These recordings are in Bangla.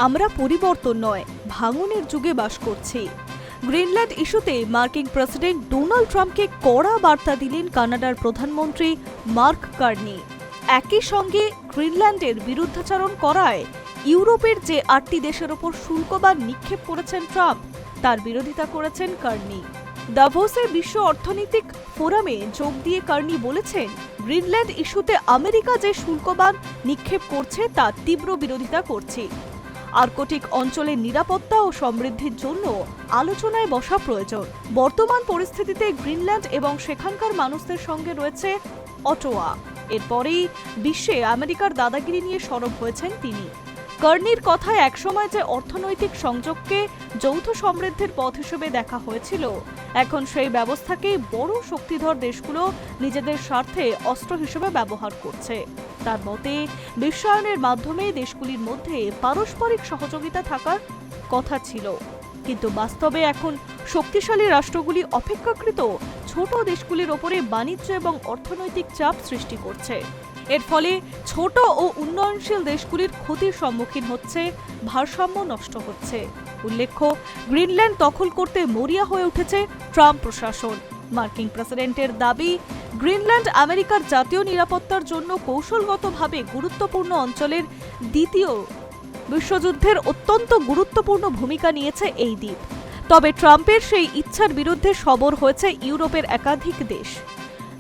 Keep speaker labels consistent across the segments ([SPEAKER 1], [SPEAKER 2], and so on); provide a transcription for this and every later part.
[SPEAKER 1] আমরা পরিবর্তন নয়, ভাঙনের যুগে বাস করছি। গ্রিনল্যান্ড ইস্যুতে মার্কিন প্রেসিডেন্ট ডোনাল্ড ট্রাম্পকে কড়া বার্তা দিলেন কানাডার প্রধানমন্ত্রী মার্ক কার্নি। একই সঙ্গে গ্রিনল্যান্ডের বিরুদ্ধাচরণ করায় ইউরোপের যে 8টি দেশের ওপর শুল্কবান নিক্ষেপ করেছেন ট্রাম্প, তার বিরোধিতা করেছেন কার্নি। দাভোসের বিশ্ব অর্থনৈতিক ফোরামে যোগ দিয়ে কার্নি বলেছেন, গ্রিনল্যান্ড ইস্যুতে আমেরিকা যে শুল্কবান নিক্ষেপ করছে তার তীব্র বিরোধিতা করছে। আর্কটিক অঞ্চলের নিরাপত্তা ও সমৃদ্ধির জন্য আলোচনায় বসা প্রয়োজন। বর্তমান পরিস্থিতিতে গ্রিনল্যান্ড এবং সেখানকার মানুষদের সঙ্গে রয়েছে অটোয়া। এরপরেই বিশ্বে আমেরিকার দাদাগিরি নিয়ে সরব হয়েছেন তিনি। কার্নির কথায় একসময় যে অর্থনৈতিক সংযোগকে যৌথ সমৃদ্ধির পথ হিসেবে দেখা হয়েছিল, এখন সেই ব্যবস্থাকেই বড় শক্তিধর দেশগুলো নিজেদের স্বার্থে অস্ত্র হিসেবে ব্যবহার করছে। তার মতে, বিশ্বায়নের মাধ্যমে দেশগুলির মধ্যে পারস্পরিক সহযোগিতা থাকার কথা ছিল, কিন্তু বাস্তবে এখন শক্তিশালী রাষ্ট্রগুলি অপেক্ষাকৃত ছোট দেশগুলির ওপরে বাণিজ্য এবং অর্থনৈতিক চাপ সৃষ্টি করছে। এর ফলে ছোট ও উন্নয়নশীল দেশগুলির ক্ষতির সম্মুখীন হচ্ছে, ভারসাম্য নষ্ট হচ্ছে। উল্লেখ্য, গ্রিনল্যান্ড দখল করতে মরিয়া হয়ে উঠেছে ট্রাম্প প্রশাসন। মার্কিন প্রেসিডেন্টের দাবি, গ্রিনল্যান্ড আমেরিকার জাতীয় নিরাপত্তার জন্য কৌশলগতভাবে গুরুত্বপূর্ণ অঞ্চলের দ্বিতীয় বিশ্বযুদ্ধের অত্যন্ত গুরুত্বপূর্ণ ভূমিকা নিয়েছে এই দ্বীপ। তবে ট্রাম্পের সেই ইচ্ছার বিরুদ্ধে সরব হয়েছে ইউরোপের একাধিক দেশ।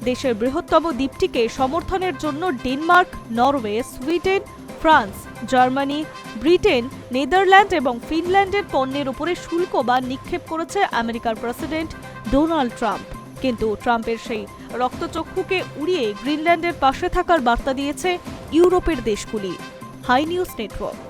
[SPEAKER 1] দেশের বৃহত্তম দ্বীপটিকে সমর্থনের জন্য Denmark, Norway, Sweden, France, Germany, Britain, Netherland এবং ফিনল্যান্ডের পণ্যের উপরে শুল্ক বা নিক্ষেপ করেছে আমেরিকার প্রেসিডেন্ট ডোনাল্ড ট্রাম্প। কিন্তু ট্রাম্পের সেই রক্তচক্ষুকে উড়িয়ে গ্রিনল্যান্ডের পাশে থাকার বার্তা দিয়েছে ইউরোপের দেশগুলি। High News network.